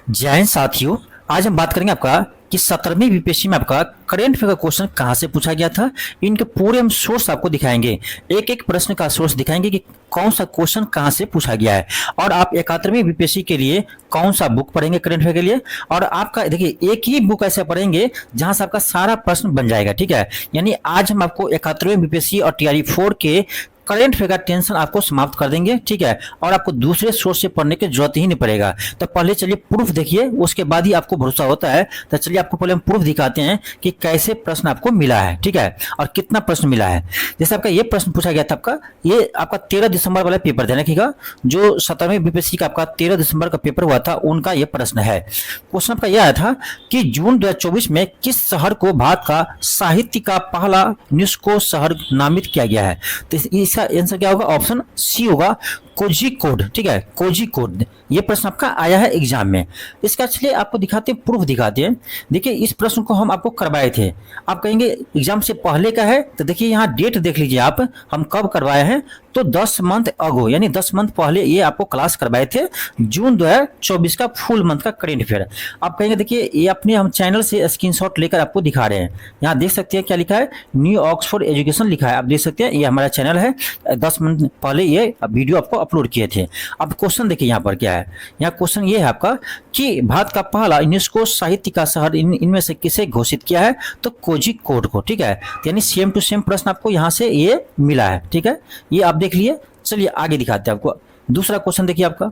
जय हिंद साथियों। आज हम बात करेंगे आपका कि 17वीं बीपीएससी में आपका करंट अफेयर का क्वेश्चन कहां से पूछा गया था। इनके पूरे हम सोर्स आपको दिखाएंगे, एक एक प्रश्न का सोर्स दिखाएंगे कि कौन सा क्वेश्चन कहां से पूछा गया है। और आप 71वीं बीपीएससी के लिए कौन सा बुक पढ़ेंगे करंट अफेयर के लिए। और आपका देखिए एक ही बुक ऐसे पढ़ेंगे जहां से आपका सारा प्रश्न बन जाएगा, ठीक है। यानी आज हम आपको 71वीं बीपीएससी और टीआरई 4 के करंट अफेयर का टेंशन आपको समाप्त कर देंगे, ठीक है। और आपको दूसरे सोर्स से पढ़ने की जरूरत ही नहीं पड़ेगा। तो पहले चलिए प्रूफ देखिए, उसके बाद ही आपको भरोसा होता है। तो चलिए आपको पहले हम प्रूफ दिखाते हैं कि कैसे प्रश्न आपको मिला है, ठीक है, और कितना प्रश्न मिला है। जैसे आपका ये प्रश्न पूछा गया था, आपका 13 दिसंबर वाला पेपर ध्यान रखिएगा। जो 17वीं बीपीएससी का आपका 13 दिसंबर का पेपर हुआ था, उनका यह प्रश्न है। क्वेश्चन आपका यह आया था कि जून 2024 में किस शहर को भारत का साहित्य का पहला यूनेस्को शहर नामित किया गया है। तो इसका आंसर क्या होगा? ऑप्शन सी होगा, कोझिकोड, ठीक है, कोझिकोड। ये प्रश्न आपका आया है एग्जाम में। इसका चलिए आपको दिखाते हैं, प्रूफ दिखाते हैं। देखिए इस प्रश्न को हम आपको करवाए थे। आप कहेंगे एग्जाम से पहले का है, तो देखिए यहाँ डेट देख लीजिए आप, हम कब करवाए हैं। तो 10 मंथ अगो यानी 10 मंथ पहले ये आपको क्लास करवाए थे, जून 2024 का फुल मंथ का करेंट अफेयर। आप कहेंगे देखिए ये अपने हम चैनल से स्क्रीनशॉट लेकर आपको दिखा रहे हैं। यहाँ देख सकते हैं क्या लिखा है, न्यू ऑक्सफोर्ड एजुकेशन लिखा है। आप देख सकते हैं ये हमारा चैनल है, 10 मंथ पहले ये वीडियो आपको अपलोड किए थे। अब क्वेश्चन देखिए यहाँ पर क्या है। यहाँ क्वेश्चन ये है आपका कि भारत का पहला यूनेस्को साहित्य का शहर इनमें से किसे घोषित किया है। तो कोझिकोड को, ठीक है। यानी सेम टू सेम प्रश्न आपको यहाँ से ये मिला है, ठीक है। ये आप देख लिए। चलिए आगे दिखाते हैं आपको। दूसरा क्वेश्चन देखिए आपका,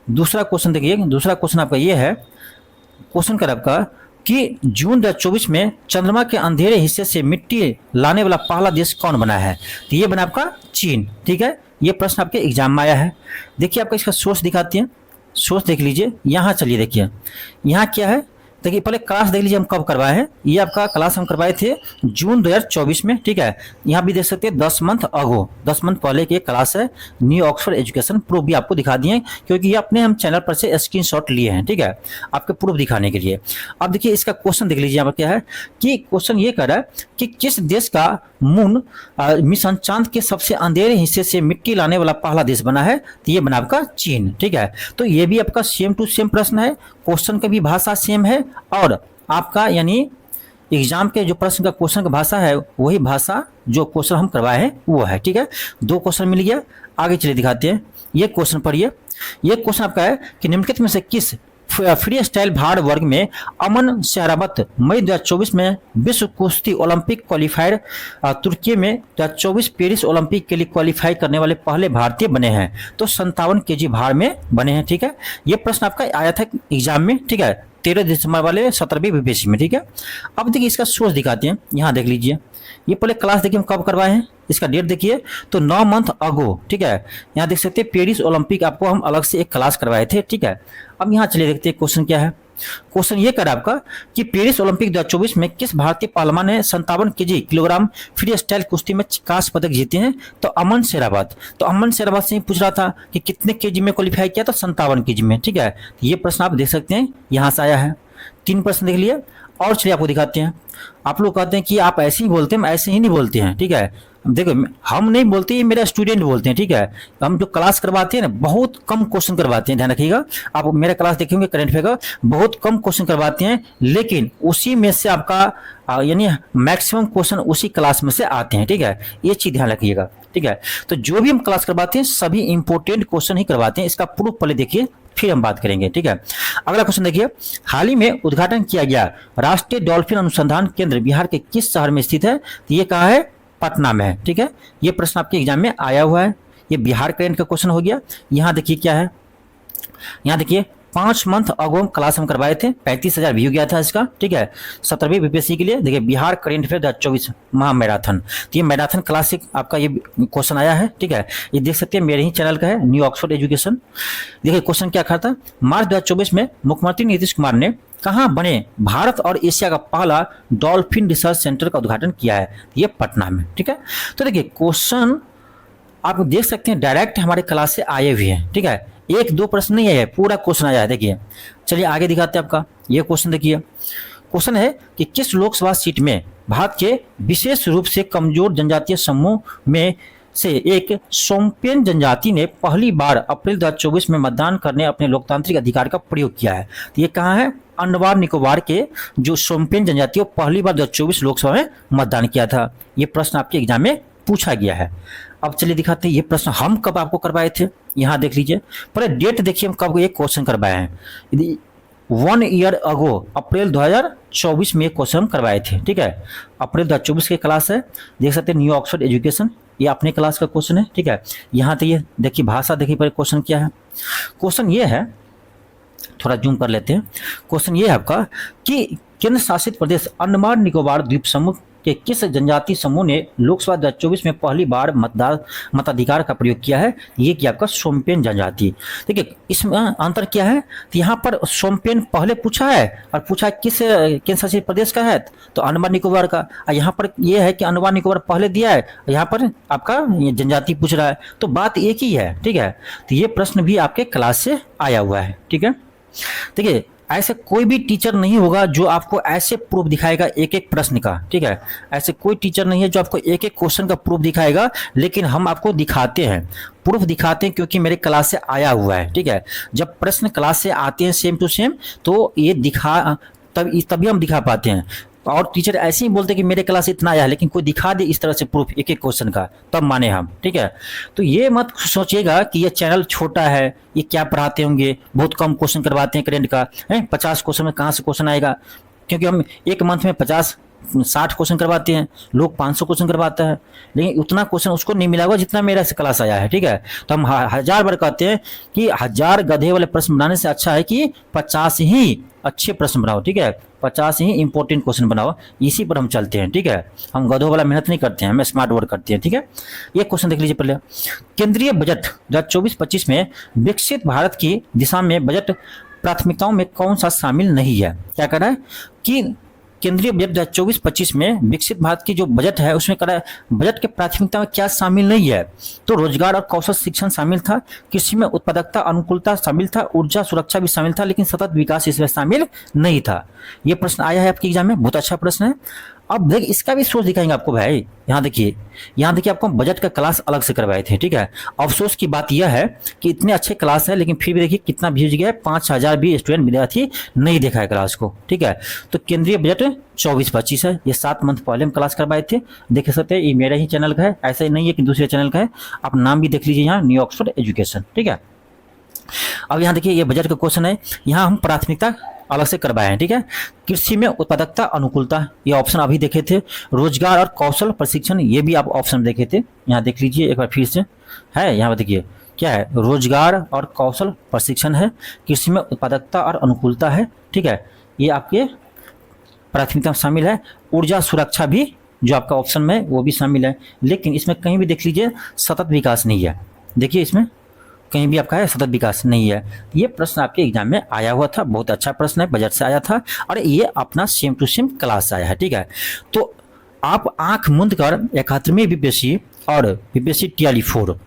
दूसरा क्वेश्चन देखिए, दूसरा क्वेश्चन आपका ये है। क्वेश्चन कर आपका कि जून 2024 में चंद्रमा के अंधेरे हिस्से से मिट्टी लाने वाला पहला देश कौन बना है। तो ये बना आपका चीन, ठीक है। ये प्रश्न आपके एग्जाम में आया है। देखिए आपका इसका सोर्स दिखाते हैं, सोर्स देख लीजिए। यहाँ चलिए देखिए यहाँ क्या है। देखिए पहले क्लास देख लीजिए हम कब करवाए हैं। ये आपका क्लास हम करवाए थे जून 2024 में, ठीक है। यहाँ भी देख सकते हैं 10 मंथ अगो, 10 मंथ पहले की क्लास है। न्यू ऑक्सफोर्ड एजुकेशन प्रूफ भी आपको दिखा दिए, क्योंकि ये अपने हम चैनल पर से स्क्रीनशॉट लिए हैं, ठीक है, आपके प्रूफ दिखाने के लिए। अब देखिए इसका क्वेश्चन देख लीजिए यहाँ पर क्या है कि क्वेश्चन ये कर रहा है कि किस देश का मून मिशन चांद के सबसे अंधेरे हिस्से से मिट्टी लाने वाला पहला देश बना है। तो ये बना आपका चीन, ठीक है। तो ये भी आपका सेम टू सेम प्रश्न है, क्वेश्चन का भी भाषा सेम है, और आपका यानी एग्जाम के जो प्रश्न का क्वेश्चन का भाषा है वही भाषा जो क्वेश्चन हम करवाए हैं वो है, ठीक है। 2 क्वेश्चन मिल गया। आगे चलिए दिखाते हैं। ये क्वेश्चन पढ़िए। ये क्वेश्चन आपका है कि निम्नलिखित में से किस फ्री स्टाइल भार वर्ग में अमन सहरावत मई 2024 में विश्व कुश्ती ओलंपिक क्वालिफायर तुर्की में 2024 पेरिस ओलंपिक के लिए क्वालिफाई करने वाले पहले भारतीय बने हैं। तो 57 केजी भार में बने हैं, ठीक है। ये प्रश्न आपका आया था एग्जाम में, ठीक है, 13 दिसंबर वाले 17वीं बीपीएससी में, ठीक है। अब देखिए इसका सोर्स दिखाते हैं। यहाँ देख लीजिए, ये पहले क्लास देखिए हम कब करवाए हैं, इसका डेट देखिए। तो 9 मंथ अगो, ठीक है। यहाँ देख सकते हैं पेरिस ओलंपिक आपको हम अलग से एक क्लास करवाए थे, ठीक है। अब यहाँ चलिए देखते हैं क्वेश्चन क्या है। क्वेश्चन ये कर आपका कि पेरिस ओलंपिक 2024 में किस भारतीय पहलवान ने 57 केजी किलोग्राम फ्री स्टाइल कुश्ती में कांस्य पदक जीते हैं। तो अमन शेरावत। तो अमन शेरावत से ही पूछ रहा था कि कितने केजी में क्वालिफाई किया। तो 57 केजी में, ठीक है। ये प्रश्न आप देख सकते हैं यहाँ से आया है। 3 प्रश्न देख लिए। और चलिए आपको दिखाते हैं। आप लोग कहते हैं कि आप ऐसे ही बोलते हैं, हम ऐसे ही नहीं बोलते हैं, ठीक है। देखो हम नहीं बोलते, ये मेरा स्टूडेंट बोलते हैं, ठीक है। हम जो क्लास करवाते हैं ना बहुत कम क्वेश्चन करवाते हैं, ध्यान रखिएगा। आप मेरा क्लास देखेंगे करंट अफेयर का बहुत कम क्वेश्चन करवाते हैं, लेकिन उसी में से आपका यानी मैक्सिमम क्वेश्चन उसी क्लास में से आते हैं, ठीक है। ये चीज ध्यान रखिएगा, ठीक है। तो जो भी हम क्लास करवाते हैं सभी इंपॉर्टेंट क्वेश्चन ही करवाते हैं। इसका प्रूफ पहले देखिए फिर हम बात करेंगे, ठीक है। अगला क्वेश्चन देखिए। हाल ही में उद्घाटन किया गया राष्ट्रीय डॉल्फिन अनुसंधान केंद्र बिहार के किस शहर में स्थित है। तो ये कहाँ है? पटना में है, ठीक है। ये प्रश्न आपके एग्जाम में आया हुआ है। ये बिहार करंट का क्वेश्चन हो गया। यहाँ देखिए क्या है। यहाँ देखिए 5 मंथ अगो क्लास हम करवाए थे, 35,000 व्यू गया था इसका, ठीक है। 17वीं बीपीएससी के लिए देखिए बिहार करंट अफेयर 2024 महा मैराथन। तो ये मैराथन क्लासिक आपका ये क्वेश्चन आया है, ठीक है। ये देख सकते हैं मेरे ही चैनल का है, न्यू ऑक्सफोर्ड एजुकेशन। देखिए क्वेश्चन क्या था। मार्च 2024 में मुख्यमंत्री नीतीश कुमार ने कहाँ बने भारत और एशिया का पहला डॉल्फिन रिसर्च सेंटर का उद्घाटन किया है। ये पटना में, ठीक है। तो देखिए क्वेश्चन आप देख सकते हैं डायरेक्ट हमारे क्लास से आए हुए हैं, ठीक है। 1-2 प्रश्न नहीं आया है, पूरा क्वेश्चन आया है। देखिए चलिए आगे दिखाते हैं आपका ये क्वेश्चन। देखिए क्वेश्चन है कि किस लोकसभा सीट में भारत के विशेष रूप से कमजोर जनजातीय समूह में से एक सोम्पेन जनजाति ने पहली बार अप्रैल 2024 में मतदान करने अपने लोकतांत्रिक अधिकार का प्रयोग किया है? तो ये कहाँ है? अंडमान निकोबार के जो सोम्पेन जनजाति पहली बार 2024 लोकसभा में मतदान किया था। ये प्रश्न आपके एग्जाम में पूछा गया है। अब चलिए दिखाते हैं ये प्रश्न हम कब आपको करवाए थे। यहाँ देख लीजिए, पहले डेट देखिए हम कब ये क्वेश्चन करवाए हैं। 1 ईयर अगो अप्रैल 2024 में क्वेश्चन करवाए थे। ठीक है, अप्रैल 2024 की क्लास है, देख सकते हैं न्यू ऑक्सफोर्ड एजुकेशन, ये अपने क्लास का क्वेश्चन है। ठीक है, यहाँ तो ये देखिए भाषा देखिए पर क्वेश्चन क्या है। क्वेश्चन ये है, थोड़ा जूम कर लेते हैं। क्वेश्चन ये है आपका कि केंद्र शासित प्रदेश अंडमान निकोबार द्वीप समूह के किस जनजाति समूह ने लोकसभा 2024 में पहली बार मताधिकार का प्रयोग किया है? ये कि आपका सोम्पेन जनजाति। देखिए इसमें अंतर क्या है, तो यहाँ पर सोम्पेन पहले पूछा है और पूछा किस केंद्र शासित प्रदेश का है, तो अंडमान निकोबार का। यहाँ पर यह है कि अंडमान निकोबार पहले दिया है, यहाँ पर आपका जनजाति पूछ रहा है, तो बात एक ही है। ठीक है, तो ये प्रश्न भी आपके क्लास से आया हुआ है। ठीक है, देखिए ऐसे कोई भी टीचर नहीं होगा जो आपको ऐसे प्रूफ दिखाएगा एक एक प्रश्न का। ठीक है, ऐसे कोई टीचर नहीं है जो आपको एक एक क्वेश्चन का प्रूफ दिखाएगा, लेकिन हम आपको दिखाते हैं, प्रूफ दिखाते हैं, क्योंकि मेरे क्लास से आया हुआ है। ठीक है, जब प्रश्न क्लास से आते हैं सेम टू सेम, तो ये तभी हम दिखा पाते हैं। और टीचर ऐसे ही बोलते कि मेरे क्लास से इतना आया है, लेकिन कोई दिखा दे इस तरह से प्रूफ एक एक क्वेश्चन का, तब माने हम। ठीक है, तो ये मत सोचिएगा कि ये चैनल छोटा है, ये क्या पढ़ाते होंगे, बहुत कम क्वेश्चन करवाते हैं करेंट का है। 50 क्वेश्चन में कहाँ से क्वेश्चन आएगा, क्योंकि हम एक मंथ में 50-60 क्वेश्चन करवाते हैं, लोग 500 क्वेश्चन करवाता है, लेकिन उतना क्वेश्चन उसको नहीं मिला होगा जितना मेरा से क्लास आया है। ठीक है, तो हम 1000 बार कहते हैं कि 1000 गधे वाले प्रश्न बनाने से अच्छा है कि 50 ही अच्छे प्रश्न बनाओ। ठीक है, 50 ही इंपॉर्टेंट क्वेश्चन बनाओ, इसी पर हम चलते हैं। ठीक है, हम गधों वाला मेहनत नहीं करते हैं, हम स्मार्ट वर्क करते हैं। ठीक है, ये क्वेश्चन देख लीजिए पहले। केंद्रीय बजट 2024-25 में विकसित भारत की दिशा में बजट प्राथमिकताओं में कौन सा शामिल नहीं है? क्या कर रहा है कि केंद्रीय बजट 2024-25 में विकसित भारत की जो बजट है उसमें करा बजट के प्राथमिकता में क्या शामिल नहीं है? तो रोजगार और कौशल शिक्षण शामिल था, कृषि में उत्पादकता अनुकूलता शामिल था, ऊर्जा सुरक्षा भी शामिल था, लेकिन सतत विकास इसमें शामिल नहीं था। ये प्रश्न आया है आपके एग्जाम में, बहुत अच्छा प्रश्न है। अब देख इसका भी सोच दिखाएंगे आपको भाई। यहाँ देखिए आपको बजट का क्लास अलग से करवाए थे। ठीक है, अफसोस की बात यह है कि इतने अच्छे क्लास है, लेकिन फिर भी देखिए कितना व्यूज गया है, 5000 भी स्टूडेंट विद्यार्थी नहीं देखा है क्लास को। ठीक है, तो केंद्रीय बजट 24-25 है, ये 7 मंथ पहले हम क्लास करवाए थे, देख सकते हैं। ये मेरा ही चैनल का है, ऐसा ही नहीं है कि दूसरे चैनल का है। आप नाम भी देख लीजिए यहाँ, न्यू ऑक्सफोर्ड एजुकेशन। ठीक है, अब यहाँ देखिए ये बजट का क्वेश्चन है, यहाँ हम प्राथमिकता अलग से करवाए हैं। ठीक है, कृषि में उत्पादकता अनुकूलता ये ऑप्शन अभी देखे थे, रोजगार और कौशल प्रशिक्षण ये भी आप ऑप्शन देखे थे, यहाँ देख लीजिए एक बार फिर से है। यहाँ देखिए क्या है, रोजगार और कौशल प्रशिक्षण है, कृषि में उत्पादकता और अनुकूलता है। ठीक है, ये आपके प्राथमिकता में शामिल है। ऊर्जा सुरक्षा भी जो आपका ऑप्शन में वो भी शामिल है, लेकिन इसमें कहीं भी देख लीजिए सतत विकास नहीं है। देखिए इसमें कहीं भी आपका है सतत विकास नहीं है। ये प्रश्न आपके एग्जाम में आया हुआ था, बहुत अच्छा प्रश्न है, बजट से आया था और ये अपना सेम टू सेम क्लास से आया है। ठीक है, तो आप आंख मूंद कर 71वीं बीपीएससी और बीपीएससी टीआरई 4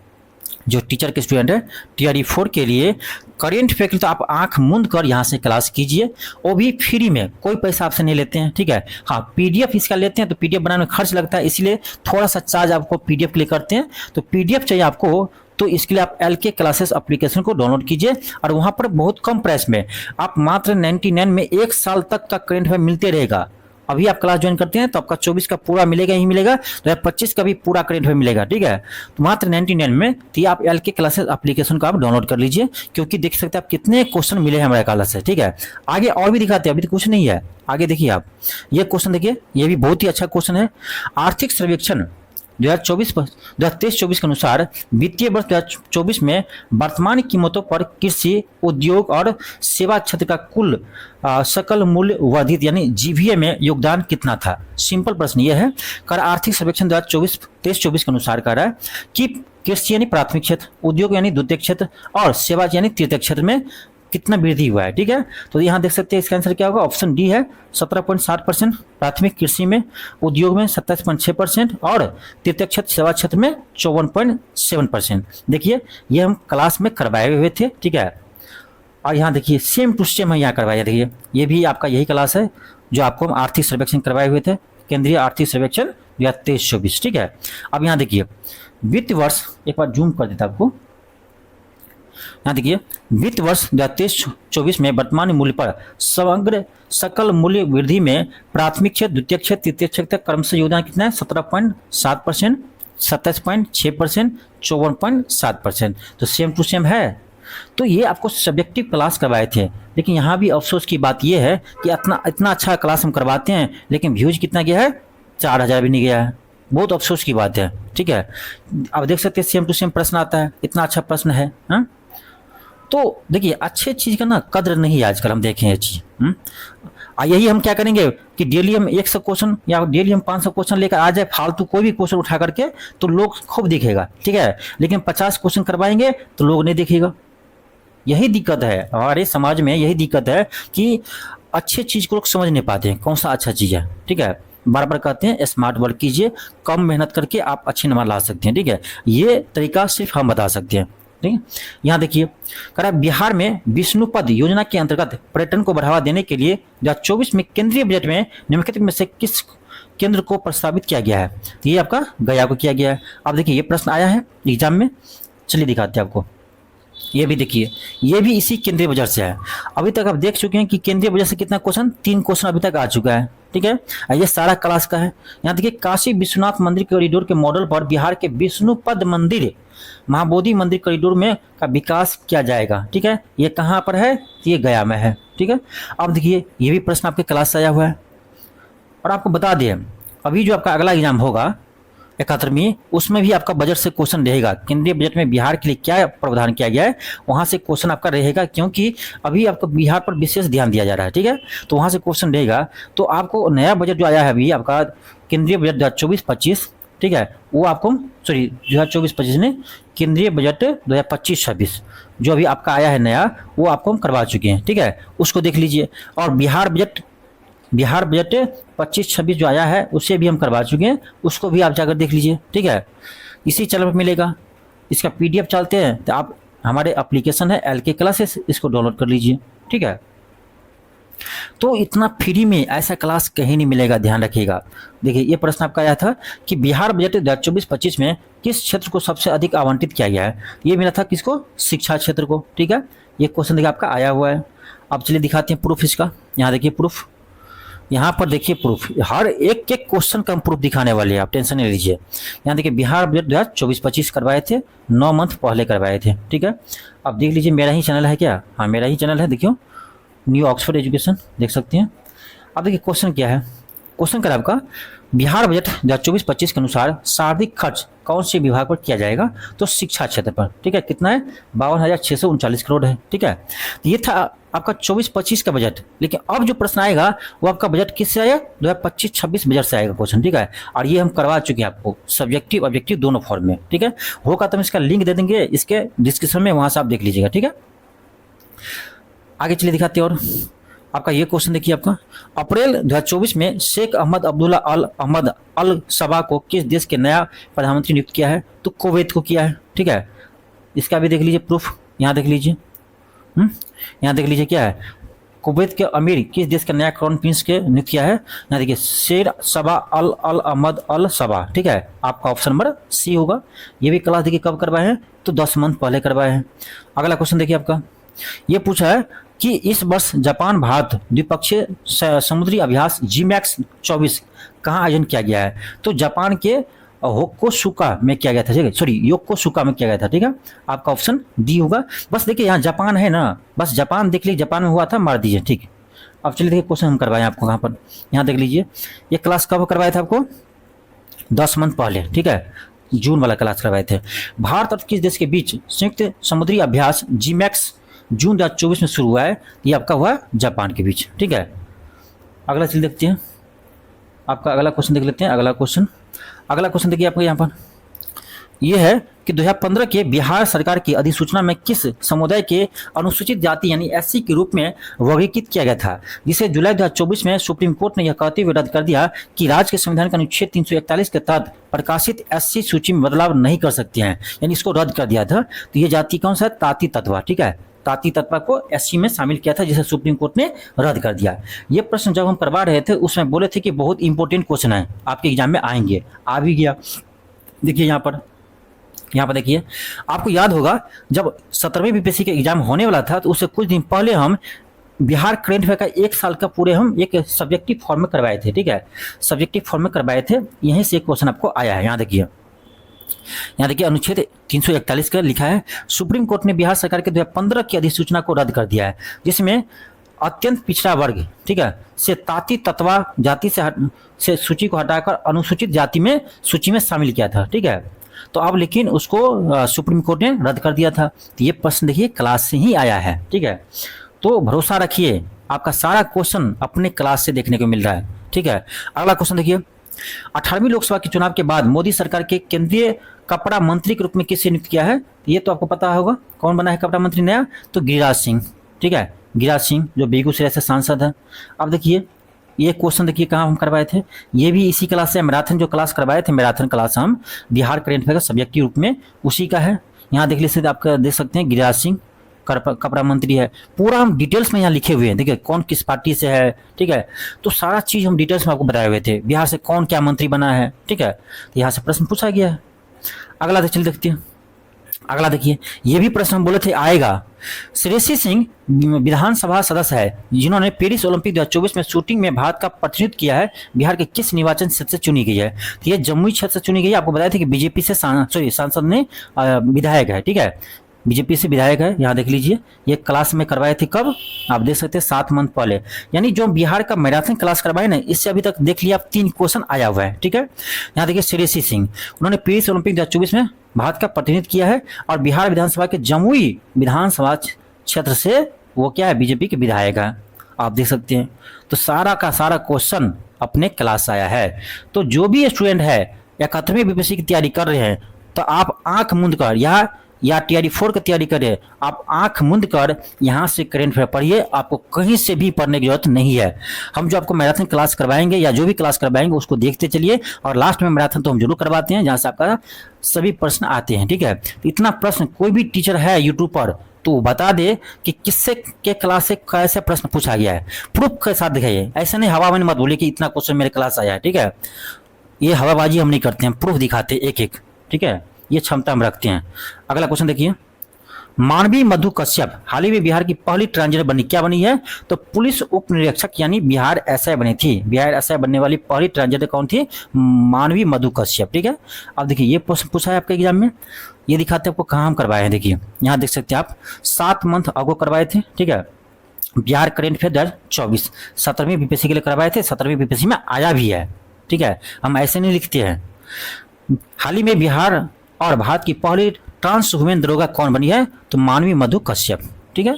जो टीचर के स्टूडेंट है टीआरई 4 के लिए करेंट अफेयर तो आप आंख मूंद कर यहाँ से क्लास कीजिए, वो भी फ्री में, कोई पैसा आपसे नहीं लेते हैं। ठीक है, हाँ पीडीएफ इसका लेते हैं तो पीडीएफ बनाने में खर्च लगता है, इसलिए थोड़ा सा चार्ज आपको पीडीएफ के लिए करते हैं। तो पीडीएफ चाहिए आपको, तो इसके लिए आप एलके क्लासेस एप्लीकेशन को डाउनलोड कीजिए और वहां पर बहुत कम प्राइस में आप मात्र 99 में 1 साल तक का करेंट अफेयर मिलते रहेगा। अभी आप क्लास ज्वाइन करते हैं तो आपका 24 का पूरा मिलेगा ही मिलेगा, 2025 का भी पूरा करेंट अफेयर मिलेगा। ठीक है, तो मात्र 99 में, तो आप एलके क्लासेस एप्लीकेशन को आप डाउनलोड कर लीजिए, क्योंकि देख सकते हैं आप कितने क्वेश्चन मिले हैं हमारे क्लास से। ठीक है, आगे और भी दिखाते हैं, अभी तो कुछ नहीं है, आगे देखिए आप ये क्वेश्चन देखिए, ये भी बहुत ही अच्छा क्वेश्चन है। आर्थिक सर्वेक्षण 2023-24 के अनुसार वित्तीय वर्ष 2024 में वर्तमान कीमतों पर कृषि उद्योग और सेवा क्षेत्र का कुल सकल मूल्य वर्धित यानी जीवीए में योगदान कितना था? सिंपल प्रश्न यह है, कर आर्थिक सर्वेक्षण 2023-24 के अनुसार कह रहा है कि कृषि यानी प्राथमिक क्षेत्र, उद्योग यानी द्वितीय क्षेत्र और सेवा यानी तृतीय क्षेत्र में कितना वृद्धि हुआ है। ठीक है, तो यहाँ देख सकते हैं इसका आंसर क्या होगा, ऑप्शन डी है 17.7%, प्राथमिक कृषि में, उद्योग में 27.6% और तृतीय क्षेत्र सेवा क्षेत्र में 54.7%। देखिए ये हम क्लास में करवाए हुए थे। ठीक है, और यहाँ देखिए सेम टू सेम हम यहाँ करवाए। देखिए ये भी आपका यही क्लास है जो आपको हम आर्थिक सर्वेक्षण करवाए हुए थे, केंद्रीय आर्थिक सर्वेक्षण 2023-24। ठीक है, अब यहाँ देखिए वित्त वर्ष, एक बार जूम कर देता आपको, यहाँ देखिए वित्त वर्ष 2023-24 में वर्तमान मूल्य पर समग्र सकल मूल्य वृद्धि में प्राथमिक क्षेत्र, द्वितीय क्षेत्र, तृतीय क्षेत्र तक क्रमशः योगदान कितना है? 17.7%, 27.6%, 54.7%। तो सेम टू सेम है। तो ये आपको सब्जेक्टिव क्लास करवाए थे, लेकिन यहाँ भी अफसोस की बात ये है कि इतना अच्छा क्लास हम करवाते हैं, लेकिन व्यूज कितना गया है? 4000 भी नहीं गया है। बहुत अफसोस की बात है। ठीक है, अब देख सकते हैं सेम टू सेम प्रश्न आता है, इतना अच्छा प्रश्न है। हाँ, तो देखिए अच्छे चीज़ का ना कद्र नहीं है आजकल, हम देखें ये चीज़। यही हम क्या करेंगे कि डेली हम 100 क्वेश्चन या डेली हम 500 क्वेश्चन लेकर आ जाए, फालतू कोई भी क्वेश्चन उठा करके, तो लोग खूब दिखेगा। ठीक है, लेकिन 50 क्वेश्चन करवाएंगे तो लोग नहीं दिखेगा। यही दिक्कत है हमारे समाज में, यही दिक्कत है कि अच्छे चीज़ को लोग समझ नहीं पाते हैं कौन सा अच्छा चीज़ है। ठीक है, बार बार कहते हैं स्मार्ट वर्क कीजिए, कम मेहनत करके आप अच्छे नंबर ला सकते हैं। ठीक है, ये तरीका सिर्फ हम बता सकते हैं। ठीक है, यहाँ देखिए कह रहा बिहार में विष्णुपद योजना के अंतर्गत पर्यटन को बढ़ावा देने के लिए 2024 में केंद्रीय बजट में निम्नलिखित में से किस केंद्र को प्रस्तावित किया गया है? ये आपका गया को किया गया है। अब देखिए ये प्रश्न आया है एग्जाम में, चलिए दिखाते हैं आपको। ये भी देखिए, ये भी इसी केंद्रीय बजट से है। अभी तक आप देख चुके हैं कि केंद्रीय बजट से कितना क्वेश्चन, 3 क्वेश्चन अभी तक आ चुका है। ठीक है, ये सारा क्लास का है। यहाँ देखिए काशी विश्वनाथ मंदिर कॉरिडोर के मॉडल पर बिहार के विष्णुपद मंदिर महाबोधि मंदिर कॉरिडोर में का विकास किया जाएगा। ठीक है, ये कहाँ पर है? ये गया में है। ठीक है, अब देखिए ये भी प्रश्न आपके क्लास से आया हुआ है। और आपको बता दें अभी जो आपका अगला एग्जाम होगा 71वीं, उसमें भी आपका बजट से क्वेश्चन रहेगा। केंद्रीय बजट में बिहार के लिए क्या प्रावधान किया गया है, वहां से क्वेश्चन आपका रहेगा, क्योंकि अभी आपको बिहार पर विशेष ध्यान दिया जा रहा है। ठीक है, तो वहां से क्वेश्चन रहेगा। तो आपको नया बजट जो आया है अभी आपका केंद्रीय बजट 2024-25, ठीक है, वो आपको 2024-25 ने केंद्रीय बजट 2025-26 जो अभी आपका आया है नया, वो आपको हम करवा चुके हैं। ठीक है, उसको देख लीजिए। और बिहार बजट 25-26 जो आया है उसे भी हम करवा चुके हैं, उसको भी आप जाकर देख लीजिए। ठीक है, इसी चैनल पर मिलेगा। इसका PDF चाहते हैं तो आप हमारे एप्लीकेशन है LK क्लासेस, इसको डाउनलोड कर लीजिए। ठीक है, तो इतना फ्री में ऐसा क्लास कहीं नहीं मिलेगा, ध्यान रखिएगा। देखिए ये प्रश्न आपका आया था कि बिहार बजट 2024-25 में किस क्षेत्र को सबसे अधिक आवंटित किया गया है? ये मिला था किसको? शिक्षा क्षेत्र को। ठीक है, ये क्वेश्चन देखिए आपका आया हुआ है। अब चलिए दिखाते हैं प्रूफ इसका। यहाँ देखिए प्रूफ, यहाँ पर देखिए प्रूफ, हर एक क्वेश्चन का हम प्रूफ दिखाने वाले हैं, आप टेंशन नहीं लीजिए। यहाँ देखिए बिहार बजट 2024-25 करवाए थे, 9 मंथ पहले करवाए थे। ठीक है, अब देख लीजिए मेरा ही चैनल है क्या? हाँ मेरा ही चैनल है, देखियो न्यू ऑक्सफोर्ड एजुकेशन, देख सकते हैं। अब देखिए क्वेश्चन क्या है, क्वेश्चन क्या आपका बिहार बजट 2024-25 के अनुसार सर्वाधिक खर्च कौन से विभाग पर किया जाएगा? तो शिक्षा क्षेत्र पर। ठीक है, कितना है? 52,639 करोड़ है। ठीक है, तो ये था आपका 24-25 का बजट। लेकिन अब जो प्रश्न आएगा वो आपका बजट किससे आया? 2025-26 बजट से आएगा क्वेश्चन। ठीक है, और ये हम करवा चुके हैं आपको सब्जेक्टिव ऑब्जेक्टिव दोनों फॉर्म में। ठीक है, होगा तो हम इसका लिंक दे देंगे इसके डिस्क्रिप्शन में, वहां से आप देख लीजिएगा। ठीक है, आगे चलिए दिखाते हैं। और आपका ये क्वेश्चन देखिए, आपका अप्रैल 2024 में शेख अहमद अब्दुल्ला अल अहमद अल सबा को किस देश के नया प्रधानमंत्री नियुक्त किया है? तो कुवैत को किया है। ठीक है, इसका भी देख लीजिए प्रूफ, यहाँ देख लीजिए। यहाँ देख लीजिए क्या है, कुवैत के अमीर किस देश के नया क्राउन प्रिंस के नियुक्त किया है? यहाँ देखिए शेर सबा अल अल अहमद अल सबा। ठीक है, आपका ऑप्शन नंबर C होगा। ये भी क्लास देखिए कब करवाए हैं? तो 10 मंथ पहले करवाए हैं। अगला क्वेश्चन देखिए आपका, ये पूछा है कि इस वर्ष जापान भारत द्विपक्षीय समुद्री अभ्यास GMAX 24 कहाँ आयोजन किया गया है? तो जापान के होकोसुका में किया गया था। ठीक है, सॉरी योकोसुका में किया गया था। ठीक है, आपका ऑप्शन D होगा। बस देखिए यहाँ जापान है ना, बस जापान देख लीजिए, जापान में हुआ था, मार दीजिए। ठीक, अब चलिए देखिए क्वेश्चन हम करवाएं आपको कहाँ पर। यहाँ देख लीजिए, ये क्लास कब करवाया था आपको? 10 मंथ पहले। ठीक है, जून वाला क्लास करवाए थे। भारत और किस देश के बीच संयुक्त समुद्री अभ्यास GMAX जून 2024 में शुरू हुआ है? ये आपका हुआ जापान के बीच। ठीक है, अगला चीज देखते हैं, आपका अगला क्वेश्चन देख लेते हैं। अगला क्वेश्चन देखिए आपको यहाँ पर, ये है कि 2015 के बिहार सरकार की अधिसूचना में किस समुदाय के अनुसूचित जाति यानी SC के रूप में वर्गीकृत किया गया था, जिसे जुलाई 2024 में सुप्रीम कोर्ट ने यह कहते हुए रद्द कर दिया कि राज्य के संविधान का अनुच्छेद 341 के तहत प्रकाशित SC सूची में बदलाव नहीं कर सकते हैं, यानी इसको रद्द कर दिया था। तो ये जाति कौन सा है? ताती तत्वा। ठीक है, ताती तत्वा को एससी में शामिल किया था, जिसे सुप्रीम कोर्ट ने रद्द कर दिया। ये प्रश्न जब हम करवा रहे थे उसमें बोले थे कि बहुत इंपॉर्टेंट क्वेश्चन है, आपके एग्जाम में आएंगे, आ भी गया। देखिए यहाँ पर देखिए, आपको याद होगा जब 17वीं बीपीएससी का एग्जाम होने वाला था तो उससे कुछ दिन पहले हम बिहार करेंट अफेयर का 1 साल का पूरे हम एक सब्जेक्टिव फॉर्म में करवाए थे, ठीक है, सब्जेक्टिव फॉर्म में करवाए थे। यहीं से एक क्वेश्चन आपको आया है। यहाँ देखिए अनुच्छेद 341 का लिखा है, सुप्रीम कोर्ट ने बिहार सरकार के 2015 की अधिसूचना को रद्द कर दिया है, जिसमें अत्यंत पिछड़ा वर्ग, ठीक है, से ताती तत्वा जाति से सूची को हटाकर अनुसूचित जाति में सूची में शामिल किया था, ठीक है। तो अब लेकिन उसको सुप्रीम कोर्ट ने रद्द कर दिया था। तो ये प्रश्न देखिए क्लास से ही आया है, ठीक है। तो भरोसा रखिए, आपका सारा क्वेश्चन अपने क्लास से देखने को मिल रहा है, ठीक है। अगला क्वेश्चन देखिए, 18वीं लोकसभा के चुनाव के बाद मोदी सरकार के केंद्रीय कपड़ा मंत्री के रूप में किसे नियुक्त किया है? ये तो आपको पता होगा कौन बना है कपड़ा मंत्री नया, तो गिरिराज सिंह, ठीक है, गिरिराज सिंह जो बेगूसराय से सांसद है। अब देखिए ये क्वेश्चन देखिए कहाँ हम करवाए थे, ये भी इसी क्लास से, मैराथन जो क्लास करवाए थे, मैराथन क्लास हम बिहार करेंट अफेयर का सब्जेक्ट के रूप में उसी का है। यहाँ देख लीजिए, आपका देख सकते हैं गिरिराज सिंह कपड़ा मंत्री है, पूरा हम डिटेल्स में यहाँ लिखे हुए हैं। देखिए कौन किस पार्टी से है, ठीक है, तो सारा चीज हम डिटेल्स में आपको बताए हुए थे, बिहार से कौन क्या मंत्री बना है, ठीक है। तो यहाँ से प्रश्न पूछा गया है। अगला चलिए देखते हैं, अगला देखिए, ये भी प्रश्न हम बोले थे आएगा। श्रेयसी सिंह विधानसभा सदस्य है जिन्होंने पेरिस ओलंपिक 2024 में शूटिंग में भारत का प्रतिनिधित्व किया है, बिहार के किस निर्वाचन क्षेत्र से चुनी गई है? तो ये जमुई क्षेत्र से चुनी गई है। आपको बताया था कि बीजेपी से सांसद ने विधायक है, ठीक है, बीजेपी से विधायक है। यहाँ देख लीजिए, ये क्लास में करवाए थे कब, आप देख सकते हैं 7 मंथ पहले, यानी जो बिहार का मैराथन क्लास करवाए ना, इससे अभी तक देख लिया आप 3 क्वेश्चन आया हुआ है, ठीक है। यहाँ देखिए श्रेयसी सिंह, उन्होंने पेरिस ओलंपिक 2024 में भारत का प्रतिनिधित्व किया है और बिहार विधानसभा के जमुई विधानसभा क्षेत्र से वो क्या है, बीजेपी के विधायक है, आप देख सकते हैं। तो सारा का सारा क्वेश्चन अपने क्लास आया है। तो जो भी स्टूडेंट है 71वीं बीपीएससी की तैयारी कर रहे हैं, तो आप आंख मूंद कर या टीआरई 4 की तैयारी करें, आप आंख मूंद कर यहाँ से करेंट अफेयर पढ़िए, आपको कहीं से भी पढ़ने की जरूरत नहीं है। हम जो आपको मैराथन क्लास करवाएंगे या जो भी क्लास करवाएंगे उसको देखते चलिए, और लास्ट में मैराथन तो हम जरूर करवाते हैं जहाँ से आपका सभी प्रश्न आते हैं, ठीक है। तो इतना प्रश्न कोई भी टीचर है यूट्यूब पर तो बता दे कि किससे के क्लास से कैसे प्रश्न पूछा गया है, प्रूफ के साथ दिखाइए। ऐसे नहीं हवा में मत बोलिए कि इतना क्वेश्चन मेरे क्लास आया है, ठीक है, ये हवाबाजी हम नहीं करते हैं, प्रूफ दिखाते एक एक, ठीक है, ये क्षमता हम रखते हैं। अगला क्वेश्चन देखिए, मानवी मधु कश्यप हाल ही में बिहार की पहली ट्रांसजेंडर बनी, क्या बनी है? तो पुलिस उप निरीक्षक यानी बिहार एसआई बनी थी। बिहार एसआई बनने वाली पहली ट्रांसजेंडर कौन थी? मानवी मधु कश्यप, ठीक है। अब देखिए ये प्रश्न पूछा है आपके एग्जाम में, ये दिखाते हैं आपको कहाँ हम करवाए हैं। देखिए यहाँ देख सकते हैं आप 7 मंथ अगो करवाए थे, ठीक है, बिहार करेंट अफेयर 2024 17वीं बीपीएससी के लिए करवाए थे, 17वीं बीपीएससी में आया भी है, ठीक है, हम ऐसे नहीं लिखते हैं। हाल ही में बिहार और भारत की पहली ट्रांस वुमेन दरोगा कौन बनी है? तो मानवी मधु कश्यप, ठीक है,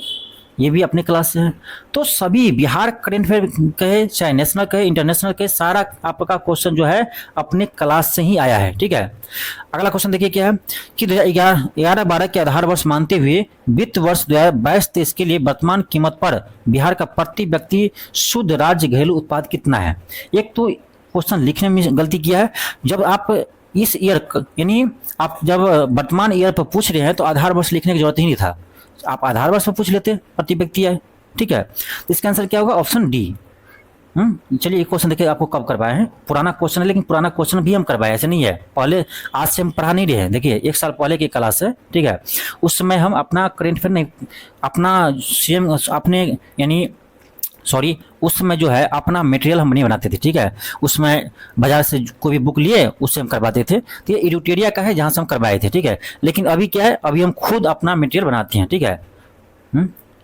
ये भी अपने क्लास से है। तो सभी बिहार करेंट अफेयर कहे चाहे नेशनल कहे इंटरनेशनल कहे, सारा आपका क्वेश्चन जो है अपने क्लास से ही आया है, ठीक है। अगला क्वेश्चन देखिए क्या है कि 2011-12 के आधार वर्ष मानते हुए वित्त वर्ष 2022-23 के लिए वर्तमान कीमत पर बिहार का प्रति व्यक्ति शुद्ध राज्य घरेलू उत्पाद कितना है? एक तो क्वेश्चन लिखने में गलती किया है, जब आप इस ईयर यानी आप जब वर्तमान ईयर पर पूछ रहे हैं तो आधार वर्ष लिखने की जरूरत ही नहीं था, आप आधार वर्ष पर पूछ लेते, प्रति व्यक्ति है, ठीक है। तो इसका आंसर क्या होगा? Option D. चलिए एक क्वेश्चन देखिए आपको कब करवाए हैं, पुराना क्वेश्चन है, लेकिन पुराना क्वेश्चन भी हम करवाए, ऐसे नहीं है पहले आज से हम पढ़ा नहीं रहे हैं। देखिए 1 साल पहले की क्लास है, ठीक है, उस समय हम अपना करेंट अफेयर नहीं, अपना सेम अपने यानी सॉरी उस समय जो है अपना मटेरियल हम नहीं बनाते थे, ठीक है, उसमें बाजार से कोई भी बुक लिए उससे हम करवाते थे। तो ये एडुटेरिया का है जहाँ से हम करवाए थे, ठीक है, लेकिन अभी क्या है, अभी हम खुद अपना मटेरियल बनाते हैं, ठीक है,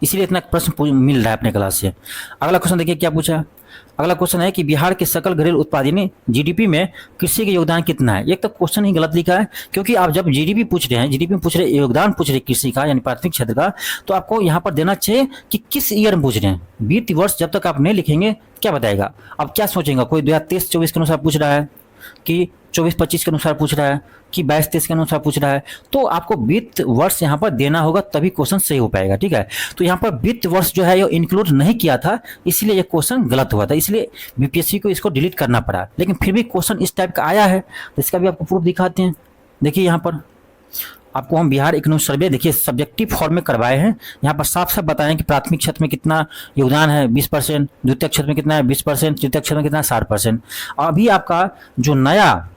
इसीलिए इतना प्रश्न मिल रहा है अपने क्लास से। अगला क्वेश्चन देखिए क्या पूछा है। अगला क्वेश्चन है कि बिहार के सकल घरेलू उत्पाद यानी जीडीपी में कृषि का योगदान कितना है? एक तो क्वेश्चन ही गलत लिखा है, क्योंकि आप जब जीडीपी पूछ रहे हैं, जीडीपी में पूछ रहे योगदान पूछ रहे कृषि का यानी प्राथमिक क्षेत्र का, तो आपको यहाँ पर देना चाहिए कि किस ईयर में पूछ रहे हैं। वित्त वर्ष जब तक आप नहीं लिखेंगे क्या बताएगा? अब क्या सोचेंगे, कोई 2023-24 के अनुसार पूछ रहा है कि 24-25 के अनुसार पूछ रहा है कि 22-23 के अनुसार पूछ रहा है, तो आपको वित्त वर्ष यहाँ पर देना होगा तभी क्वेश्चन सही हो पाएगा, ठीक है। तो यहाँ पर वित्त वर्ष जो है ये इंक्लूड नहीं किया था, इसलिए ये क्वेश्चन गलत हुआ था, इसलिए बीपीएससी को इसको डिलीट करना पड़ा, लेकिन फिर भी क्वेश्चन इस टाइप का आया है, तो इसका भी आपको प्रूफ दिखाते हैं। देखिए यहाँ पर आपको हम बिहार इकोनॉमिक सर्वे देखिए सब्जेक्टिव फॉर्म में करवाए हैं। यहाँ पर साफ साफ बताएं कि प्राथमिक क्षेत्र में कितना योगदान है 20%, द्वितीय क्षेत्र में कितना है 20%, तृतीय क्षेत्र में कितना है 60%। अभी आपका जो नया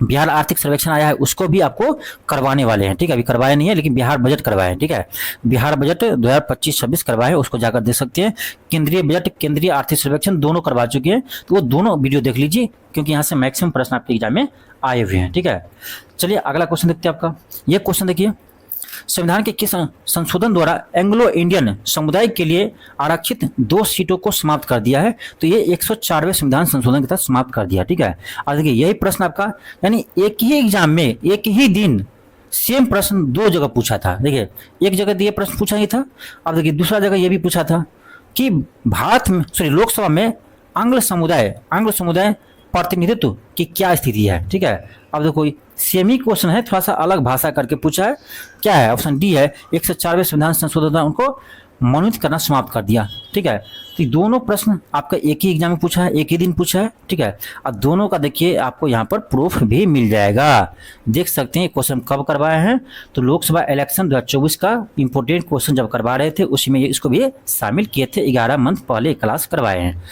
बिहार आर्थिक सर्वेक्षण आया है उसको भी आपको करवाने वाले हैं, ठीक है। अभी करवाए नहीं है लेकिन बिहार बजट करवाए हैं, ठीक है। बिहार बजट 2025-26 करवाए हैं, उसको जाकर देख सकते हैं। केंद्रीय बजट, केंद्रीय आर्थिक सर्वेक्षण दोनों करवा चुके हैं, तो वो दोनों वीडियो देख लीजिए क्योंकि यहाँ से मैक्सिमम प्रश्न आपके एग्जाम में आए हुए हैं, ठीक है। चलिए अगला क्वेश्चन देखते हैं आपका। ये क्वेश्चन देखिए, संविधान के किस संशोधन द्वारा एंग्लो इंडियन समुदाय के लिए आरक्षित 2 सीटों को समाप्त कर दिया है? तो ये 104वें संविधान संशोधन के तहत समाप्त कर दिया, ठीक है। और देखिए यही प्रश्न आपका, यानी एक ही एग्जाम में एक ही दिन सेम प्रश्न 2 जगह पूछा था। देखिए एक जगह ये प्रश्न पूछा ही था, अब देखिए दूसरा जगह ये भी पूछा था कि भारत में लोकसभा में आंग्ल समुदाय प्रतिनिधित्व की क्या स्थिति है, ठीक है। अब देखो सेम ही क्वेश्चन है, थोड़ा सा अलग भाषा करके पूछा है। क्या है? ऑप्शन डी है, 104वें संविधान संशोधन उनको मनोनीत करना समाप्त कर दिया, ठीक है। तो दोनों प्रश्न आपका एक ही एग्जाम में पूछा है, एक ही दिन पूछा है, ठीक है। अब दोनों का देखिए आपको यहाँ पर प्रूफ भी मिल जाएगा। देख सकते हैं क्वेश्चन कब करवाए हैं, तो लोकसभा इलेक्शन 2024 का इंपोर्टेंट क्वेश्चन जब करवा रहे थे उसी में इसको भी शामिल किए थे। 11 मंथ पहले क्लास करवाए हैं।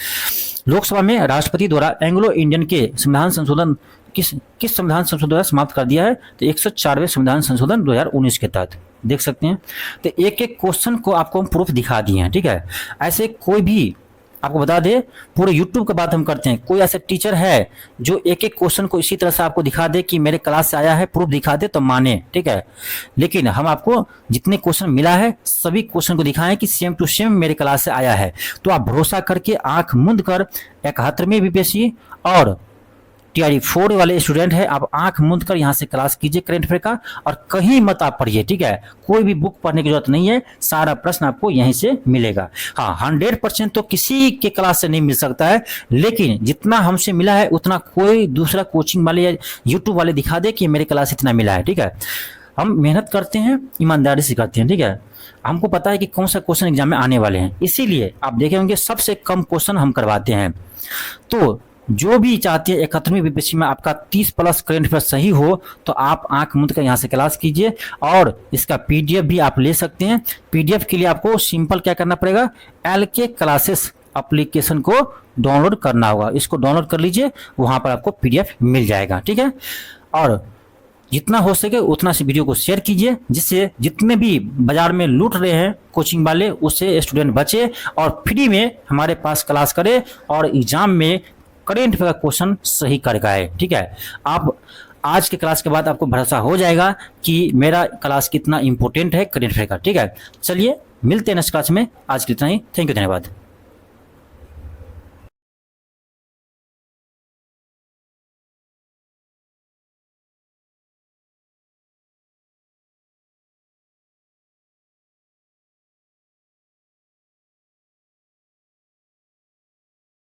लोकसभा में राष्ट्रपति द्वारा एंग्लो इंडियन के संविधान संशोधन किस संविधान संशोधन द्वारा समाप्त कर दिया है? तो 104वें संविधान संशोधन 2019 के तहत। देख सकते हैं, तो एक एक क्वेश्चन को आपको हम प्रूफ दिखा दिए हैं, ठीक है। ऐसे कोई भी आपको बता दे, पूरे YouTube की बात हम करते हैं, कोई ऐसा टीचर है जो एक एक क्वेश्चन को इसी तरह से आपको दिखा दे कि मेरे क्लास से आया है, प्रूफ दिखा दे तो माने, ठीक है। लेकिन हम आपको जितने क्वेश्चन मिला है सभी क्वेश्चन को दिखाएं कि सेम टू सेम मेरे क्लास से आया है। तो आप भरोसा करके आंख मूंद कर 71वें बीपीएससी और टीआरई 4 वाले स्टूडेंट है, आप आंख मूंद कर यहाँ से क्लास कीजिए करंट अफेयर का, और कहीं मत आप पढ़िए, ठीक है। कोई भी बुक पढ़ने की जरूरत नहीं है, सारा प्रश्न आपको यहीं से मिलेगा। हाँ 100% तो किसी के क्लास से नहीं मिल सकता है, लेकिन जितना हमसे मिला है उतना कोई दूसरा कोचिंग वाले या यूट्यूब वाले दिखा दे कि मेरे क्लास इतना मिला है, ठीक है। हम मेहनत करते हैं, ईमानदारी से करते हैं, ठीक है। हमको पता है कि कौन सा क्वेश्चन एग्जाम में आने वाले हैं, इसीलिए आप देखे होंगे सबसे कम क्वेश्चन हम करवाते हैं। तो जो भी चाहते हैं 71वीं बीपीएससी में आपका 30+ करंट अफेयर सही हो, तो आप आंख मूंद कर यहाँ से क्लास कीजिए, और इसका पीडीएफ भी आप ले सकते हैं। पीडीएफ के लिए आपको सिंपल क्या करना पड़ेगा, LK क्लासेस एप्लीकेशन को डाउनलोड करना होगा। इसको डाउनलोड कर लीजिए, वहां पर आपको पीडीएफ मिल जाएगा, ठीक है। और जितना हो सके उतना से वीडियो को शेयर कीजिए, जिससे जितने भी बाजार में लूट रहे हैं कोचिंग वाले उससे स्टूडेंट बचे और फ्री में हमारे पास क्लास करे और एग्जाम में करेंट अफेयर का क्वेश्चन सही कर आए, ठीक है। आप आज के क्लास के बाद आपको भरोसा हो जाएगा कि मेरा क्लास कितना इंपॉर्टेंट है करेंट अफेयर का, ठीक है। चलिए मिलते हैं नेक्स्ट क्लास में, आज के इतना ही। थैंक यू, धन्यवाद।